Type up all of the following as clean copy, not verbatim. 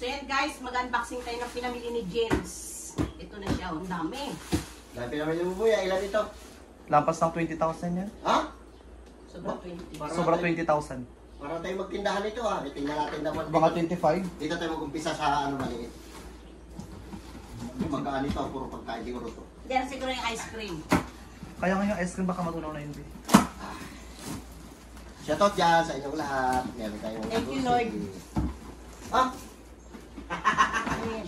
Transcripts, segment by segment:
So yan guys, mag-unboxing tayo ng pinamili ni James. Ito na siya, ang dami. Dahil pinamili mo Buya, ilan ito? Lampas ng 20,000 yan. Ha? Sobrang 20. Sobra 20,000. Para tayo magtindahan ito ha. Tingnan natin naman. Mga 25. Dito tayo mag-umpisa sa ano maliit. Magkaan ito, puro pagkain siguro to. Diyan siguro yung ice cream. Kaya nga yung ice cream baka matunaw na yun. Shoutout dyan sa inyong lahat. Meron tayong Thank you, Lord. Ha? Ano yan?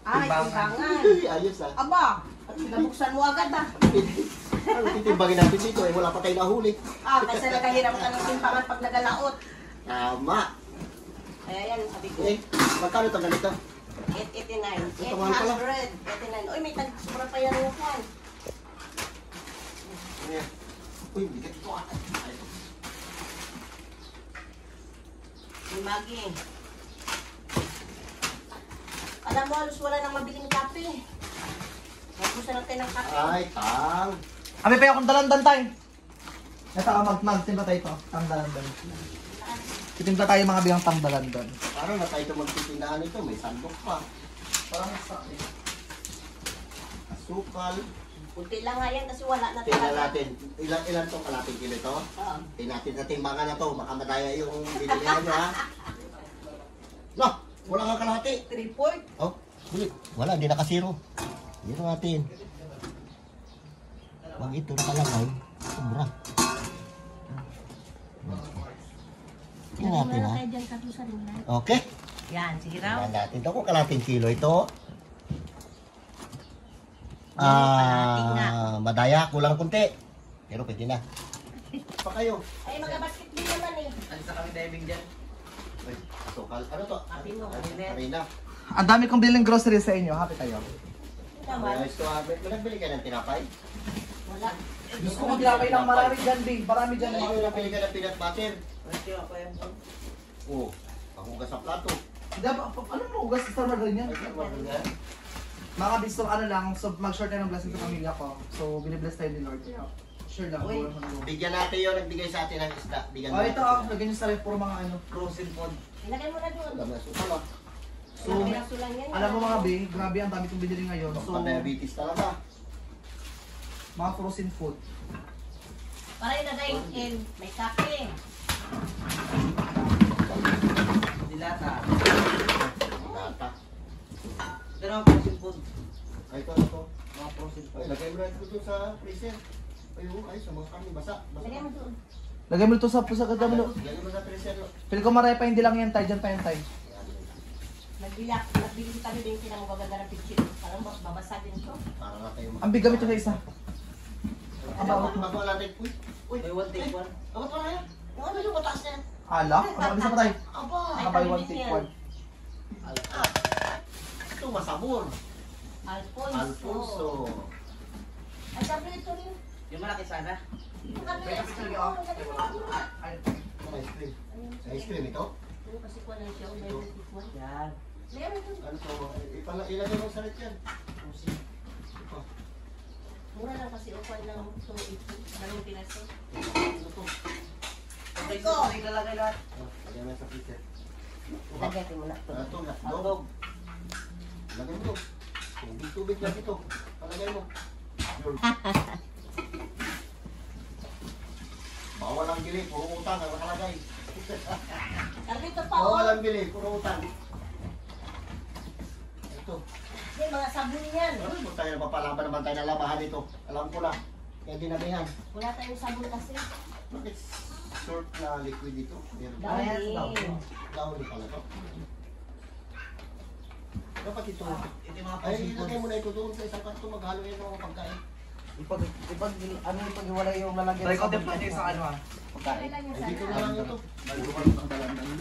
Ay, timbangan. Ayos ha. Aba, at pinabuksan mo agad ah. Ano titimbangin natin dito eh, wala pa tayo nahuli. Kasi nagahirap ka ng timbangan pag nagalaot. Tama. Kaya yan, sabi ko. Eh, magkano ito ganito? 889. Ito mahal pala. 889. Uy, may tag-sobra pa yan yung fan. Uy, bigat ito ah. May Maggie. Alam mo, halos wala nang mabiling kape. Magbusan natin ng kape. Ay, tang. Abi pa akong dalandan tayo. Ito, magtimpla tayo ito. Tang dalandan. Titimpla tayo mga biyang tang dalandan. Parang na tayo ito magtitindahan ito, may sandok pa. Parang sa Asukal. Kunti lang nga yan kasi wala na Tingnan natin. Ilan itong kalating kilo ito? Oo. Tingnan natin sa timbangan na to. Baka madaya yung binilihan niya ha. No, wala kang kalahati. 3/4. Oh, bulit. Wala, hindi nakasiro. Dito natin. Pag ito nakalagay, sobra. Tingnan natin ha. Okay. Yan, sige raw. Tingnan natin ito kung kalating kilo ito. Madaya, kulang kunti. Pero pwede na. Pa kayo. Ay, mag-basketball naman eh. Ano sa kami diving dyan? Wait, sukal. Ano to? Happy mo, Harina. Ang dami kong biling grocery sa inyo. Happy kayo. Naman. Ayos to ha. Nagbili ka ng tinapay? Wala. Diyos ko maglapay lang marami dyan, Bing. Marami dyan. Nagbili ka ng peanut butter? Oo. Ako ka sa plato. Ano mo ugas sa margarine yan? Mga bisto, ano lang, so mag-short tayo ng blessing sa pamilya ko. So, binibless tayo ni Lord. Kaya, sure lang. Uy. Bigyan natin yun. Nagbigay sa atin ng isda. Bigyan Oh, natin. ito ako. Lagyan nyo sa ref puro mga ano, frozen food. Ilagay mo na doon. Alam mo, sukal ah. So, Pinaso lang yan. alam mo mga Bing, grabe ang dami kong binili ngayon. So, Pang-diabetes talaga. mga frozen food. Para ilagay in, may kape. Dilata. Lata. Pero mga frozen food. Ay, ito. Mga frozen Ay, food. lagay mo na ito sa freezer. Ay, ay, sa mga kami. Basa. Lagay mo doon. Lagay mo ito sa kadamino. Lagay mo sa freezer. No? Pili ko maray pa, hindi lang yan tayo. Dyan pa yan tayo. Nagbili kami din sila magaganda ng picture. Parang babasagin ko. Para na kayo. Ang big gamit ito sa isa. Magawa natin. Uy, uy. May one take one. Abot mo na yan. Yung ano yung mataas niya? Ala? Ano isa pa tayo? Aba. Nakabay one take one. Ah. Ito masabor. Alfonso. Alfonso. Ay, sabi ito rin. Yung malaki sana. Yung kami. May kapit talaga ako. Ay, Ice cream. Ice cream ito? Ano kasi ko lang siya. Meron ito. yan. Meron ito. Ano to? Ilagay mo sa red yan. Mura lang kasi upan ng ito. Dalawang pinaso. Ano to? Okay, so ilalagay lahat. Lagay mo sa freezer. Lagay ko muna ito. Ano to? Hotdog. Lagay mo to. Tubig lang ito. Palagay mo. Bawal ang bili. Puro utang ang nakalagay. Sabi ito pa. Bawal ang bili. Puro utang. Ito. Hindi, mga sabon yan. Ano mo tayo napapalaban naman tayo na labahan ito? Alam ko na. Kaya dinabihan. Wala tayong sabon kasi. Bakit short na liquid ito? Meron ba? Dahil. Dahon pala to. Dapat ito. Ito yung mga Ay, frozen ilagay food. mo na ito doon sa isang kanto. Maghalo yan ng mga pagkain. Ipag-iwalay yung lalagyan. Try ko din pa sa ano ah. Okay lang yan Ay, dito na sana. lang ito.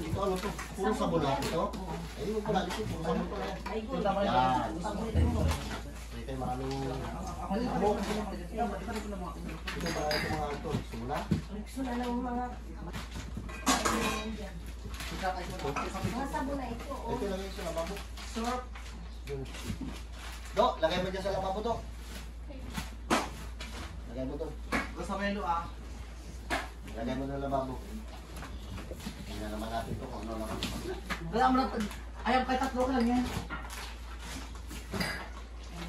Ito ano to? Puro sabon lahat ito. Ay, huwag pala dito. Puro sabon to yan. Ay, good. Yan. Paborito mo. Ito yung maraming... Ako din. Ito ba ito mga ito? Sula? Gusto na ng mga... Mga sabon na ito. Oh. Ito lang yung sa lababo. Short. Do, lagay mo dyan sa lababo to. Lagay mo to. Gusto melo ah. Lagay mo na lababo. Tingnan naman natin to kung ano naman. Wala mo na Ayaw, kahit tatlo ka lang yan.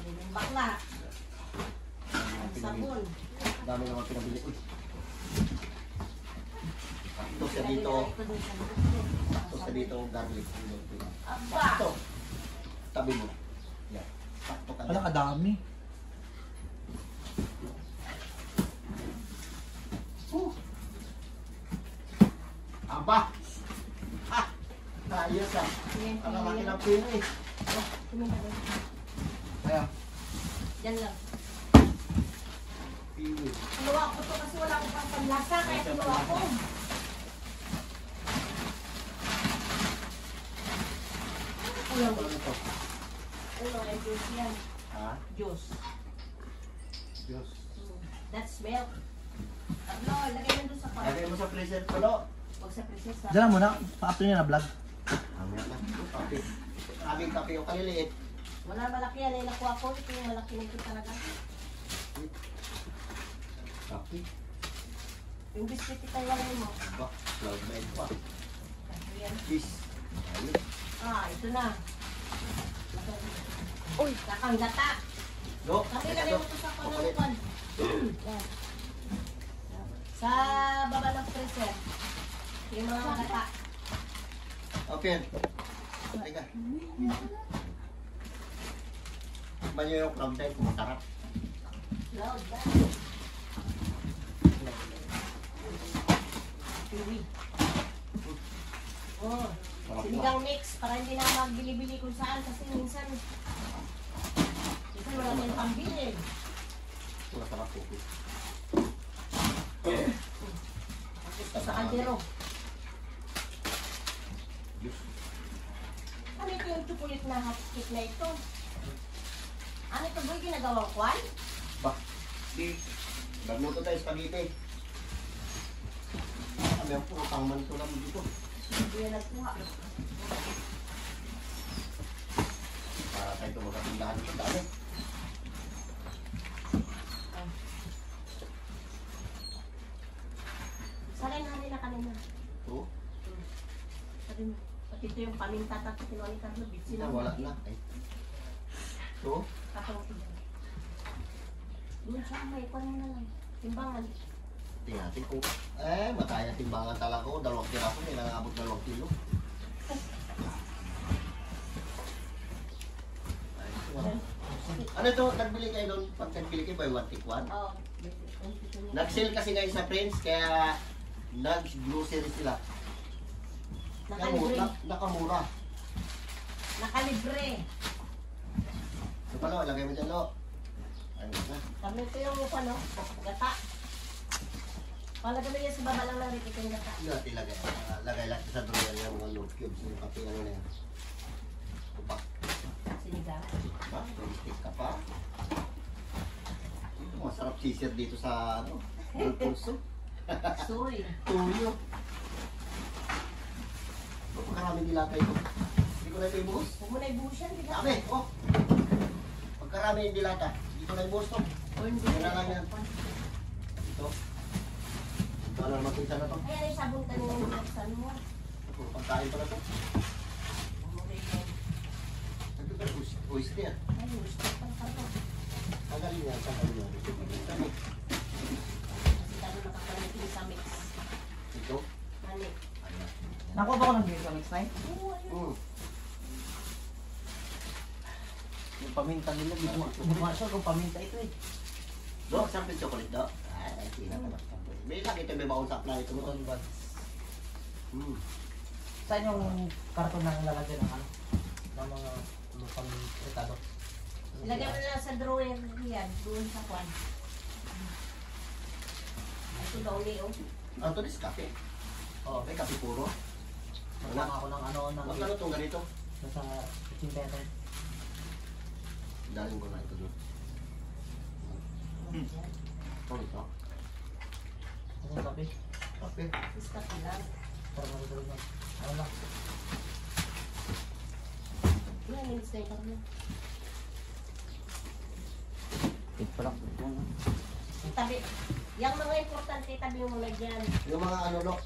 Yung bakla. Ang sabon. Dami naman pinabili. Uy. Ito sa dito. Ito sa dito, garlic. Aba! Ito. Tabi mo. Yan. Sakto ka Wala na. kadami. Aba! Ha! Ayos ah. Ang laki ng pino eh. Ayaw. Yan lang. Pino. Kinuha ko to kasi wala akong pang panlasa, kaya kinuha ko. Ano ba ito? Ano, ay juice yan. Ha? Juice. Diyos. That's milk. Ano, lagay mo doon sa kwan. Lagay mo sa freezer ko, lo. Huwag sa prinsesa. Diyan muna, pa-upload niya na vlog. Mamaya na. Kape. Aming kape yung kaliliit. Wala malaki yan, ay nakuha ko. Ito yung malaki nito talaga. Kape. Yung biscuit ito yung mo. Ba, cloud nine pa. Ayan. Cheese. Ayun. Ah, ito na. Uy, kakang gata. Lo, Kami ito. lagay mo ito sa panunukan. Yan. Sa baba ng freezer. Yung mga gata. Open. Halika. Banyo yung cloud nine kung masarap. Loud ba? Kiwi. Oh, Sarap na. sinigang mix para hindi na magbili-bili kung saan kasi minsan wala tayong pambili. Ito masarap po. Sa kaldero. Diyos. Ano ito yung chocolate na hot cake na ito? Ano ito boy, ginagawang kwan? Ba, di. Nagluto tayo spaghetti. Sabi ang putang man ito lang dito. Hindi yan nagkuha. Para tayo tumagatindahan ito. Dami. Salay na nila kanina. Ito. Sabi mo, pati ito yung paminta at kinuha ni Carlo. Bitsi Sila lang. wala na. Ay. Ito. Katong ito. Doon siya, may kwan mo na lang. Timbangan. Tingnan natin kung... mataya timbangan talaga ko. 2 kilo may nangabot 2 kilo. Ay, ito, ah. Ano ito? Nagbili kayo doon? Pag nagbili kayo by 1 take 1? Oo. Nag-sale kasi ngayon sa friends, kaya nag-grocery sila. Nakalibre. Nakamura. Nakalibre. Ito pa, lo, ilagay mo dyan, lo. Ayun na. Kami ito yung ano, gata. Palagay mo yan sa baba lang ng rikit yung gata. Yun, ilagay. Lagay lang sa drawer yung mga load cubes. Yung kape, ano na yan. Tupak. Sinigang. Diba? May stick ka pa. Ito, masarap sisir dito sa, ano, yung pulso. Soy. Tuyo. Pagkaraming dilata ito. Hindi ko na ito ibuhos. Huwag mo na ibuhos yan, di ba? Dami, oh. Pagkaraming dilata, hindi ko na ibuhos to. O hindi. Wala lang yan. Ito. Ito na naman pinsan na to. Kaya yung sabon kanina yung binuksan mo. Puro pagkain pa na to. Umuray yan. Ito ka, oyster yan. Ay, gusto pa pa to. Tanggalin yan, tanggalin yan. Dami. Kasi tayo nakakalitin sa mix. Ito. Mali. Ayan. Nakuha ba ko ng beer sa mix night? Oo, ayun. Yung paminta nila, gumawa siya kung paminta ito eh. Dok, sample chocolate, Dok. Ay, pinakamasarap. May lagi ito, may baon sa apply ito. Saan yung karton na lalagyan ng ano? Ng mga lupang rekado? Ilagay mo na lang sa drawer yan. Doon sa kwan. Ito daw ni oh. Ano to, this kape? Oh, may kape puro. Wala ako ng ano, ng Magkano itong ganito? nasa kitchen better. Daling ko na ito doon. Ito, ito. Ano sabi? Kape. Basta ka lang. Para magagawin na. Ano lang? Yan, yung sniper mo. Ito lang. Tabi. Yung mga importante, tabi mo na dyan. Yung mga ano, Dok.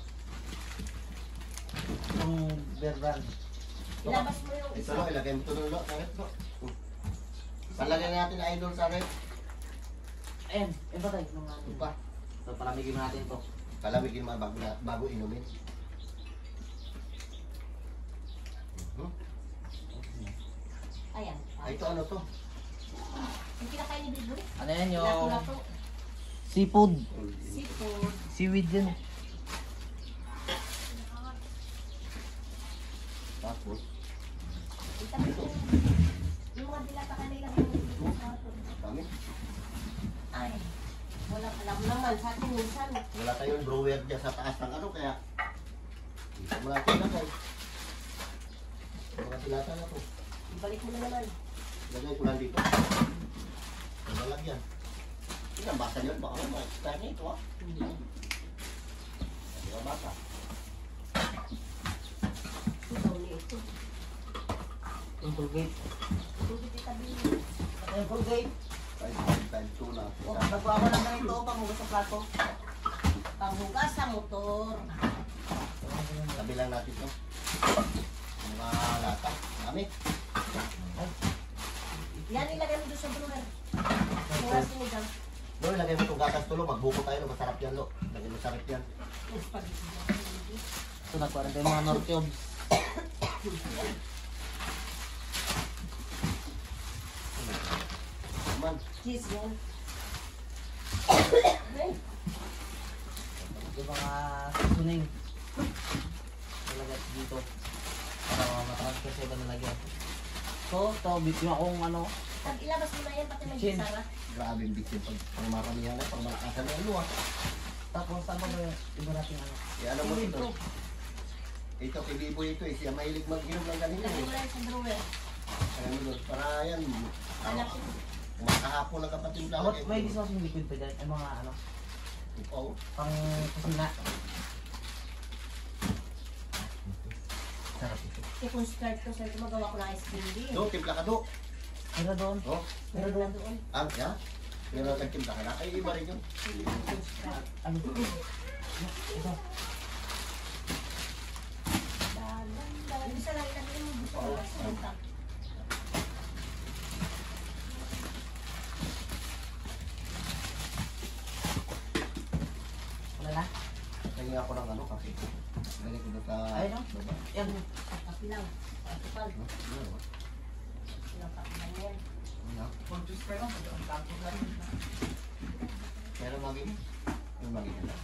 Yung beer brand. Ilabas mo yung Ito isa. lo, ilagay mo ito lo. Sarap lo. Palagay natin idol sa rep. Ayan, yan ba tayo? Nung Ito pa. So, palamigin mo natin to. Palamigin mo bago inumin. Ayan. Ay, ito ano to? Yung kinakain ni Bibo. Ano yan yung Lato-lato. seafood. Seafood. Seaweed yun. Tapos, Itabi ko. Yung mga dilata kanila. kami. Ay. Walang alam naman. Sa atin minsan. Wala tayong drawer dyan sa taas ng ano, kaya dito mo natin ilagay. Mga tilata na to. Ibalik mo na naman. Lagay ko lang dito. Lalagyan. Hindi ang basa yun, baka may ma-expire na ito ha. Hindi ka basa. Ito ni ito. Yung Colgate. Tubig itabi. Yung Colgate. 5 2 na. Oh, nagbawa ko lang ganito panghugas sa plato. Panghugas sa motor. Sabi lang natin ito. Mga lata. Dami. Yan ilagay mo doon sa brewer. Mga sinigang. Lo, ilagay mo itong gatas tulo. Magbuko tayo. No? Masarap yan, lo. Lagay mo sarap yan. So, nagkuha rin tayo mga Norcubes. Naman. Cheese yan. Ay. Yung mga seasoning. Nalagay dito. Para matransfer sa iba nalagyan. So, ito, yung akong ano, Ilabas mo na yan, pati may Chin. gisara. Grabe yung bitin. Pag maramihan na. Pag malakasan na ano ah. tapos ano ba yung iba natin ano? Alam mo ito. Ito, kay Bibo ito eh. Siya mahilig mag-inom ng ganito Ilagay eh. mo na yan sa brewer. Alam mo doon, para yan. Anak ko. Kahapon ng kapatid lang. Dapat may dishwashing liquid pa dyan, yung mga ano, Oo. pang kusina. Sarap ito. Kaya kung start ko, sir, magawa ko ng ice cream din. Do, timpla ka do. Pero doon, Oh, Meron na doon. ang ya. Pero nagtimpla ka na. Ay, iba rin yun. ano, ito, Isa lang ilagay mo gusto ko sa utak. wala na. Kaya ako ng ano kasi. Lagay ko doon sa... Ayun no? baba. Yan, Kapilang. Kapal. Ano? Kapilang yan. Ano? Pero maging... Yung maging ano?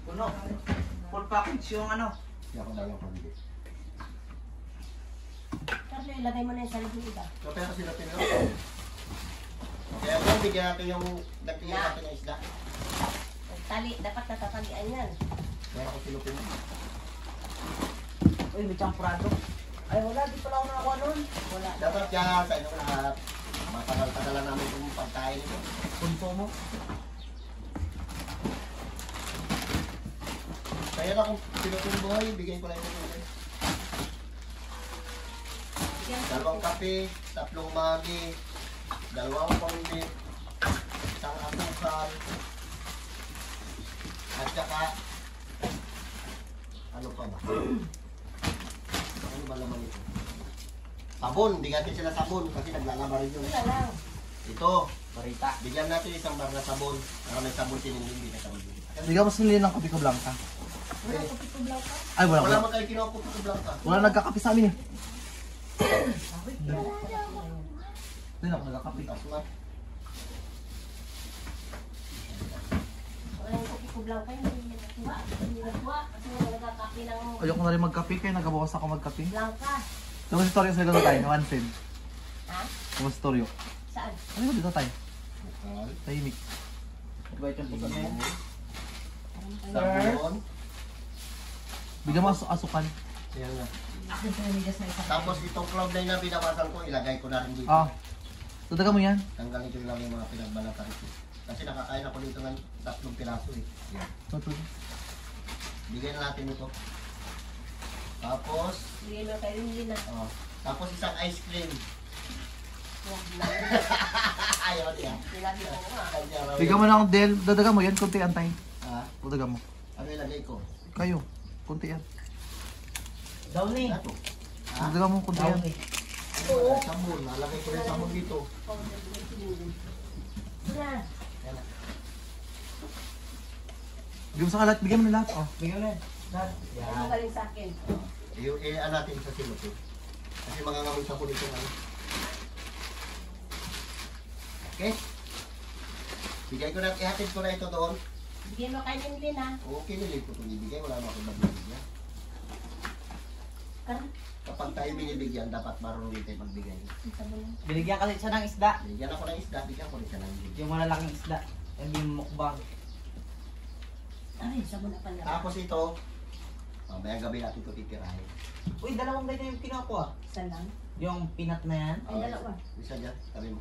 Puno. Full package yung ano. Kaya ako na yung pamili. Tapos ilagay mo na yung sa libong iba. So, pero sila pinero. Kaya kung bigyan natin yung... Nagtingin natin yung isda. Tali, dapat natatalian yan. Kaya ako sinupin mo. uy, may champurado. Ay wala, di pala ako nakakuha nun. Wala. Dapat kaya sa inyo lahat. Matagal-tagalan namin itong pagkain ito. Punso mo. Kaya na kung sinupin buhay, bigyan ko lang ito. Yan. 2 kape, 3 magi, 2 pangit, 1 asukal, at saka, ano pa ba? Ano ba naman ito? Sabon, bigyan natin sila sabon kasi naglalaba rin yun. Wala lang. Ito, Barita. bigyan natin isang bar na sabon. Para may sabon sinindin, hindi na sabon. Bigyan mo sinili ng kape ko blanca. Wala ko pitublaw ka. Ay, wala. Wala Wala, man kayo kinuha ko ito blanca. wala nagkakape sa amin eh. Hindi na ako nagkakape. Asma. Wala yung pitublaw ka. Hindi nagkuha. Hindi nagkuha. Kasi wala nagkakapi ng Ayoko na rin magkape kaya nagabawas ako magkape. blanca. Yung storyo sa dito tayo, one cent. Ha? Yung storyo. Saan? Ano yun dito tayo? Asal. Tahimik. Diba ito yung puso mo? Sabon. Bigyan mo asukan. Yan na. Akin sa namigas na isa. Tapos itong cloud nine na binabasan ko, ilagay ko na rin dito. Ah. Tadaga mo yan. Tanggalin ko lang yung mga pinagbalatan ko. Kasi nakakain ako dito ng 3 piraso eh. Yan. Bigyan na natin ito. Tapos, Bigay mo kay Lindy na. oh, tapos isang ice cream. Wag na. Ayaw niya. Sinabi ko nga. Kanya raw Bigyan yan. mo na akong Del. Dadagan mo yan. Kunti antay. Ha? Dadagan mo. Ano ilagay ko? Kayo. Kunti yan. Downy. Ano to? Ha? Dadagan mo kunti yan. Downy. Oo. Sabon. Nalagay ko rin sabon dito. Na. Yan na. Bigyan mo sa kalat. Bigyan mo na lahat. Oh. Bigyan mo yan. Lahat. Ano Yan. galing sa akin? Iyan natin sa silot eh. Kasi mangangamoy sabon dito ano. Okay? Bigay ko na, ihatid ko na ito doon. Bigay mo kay Lindy na. Okay, nilip ko itong ibigay. Wala naman akong magbibigyan. Karan. Kapag tayo binibigyan, dapat marunong din tayo magbigay. Sabon lang. Binigyan kasi siya ng isda. Bigyan ako ng isda, bigyan ko rin siya ng bigyan. Yung malalaking isda. Yung mukbang. Ay, sabon na pala. Tapos ito, mamayang gabi natin ito titirahin. Uy, dalawang ganyan yung kinuha ko ah. Isa lang. Yung peanut na yan. Ay, dalawa. Isa dyan, sabi mo.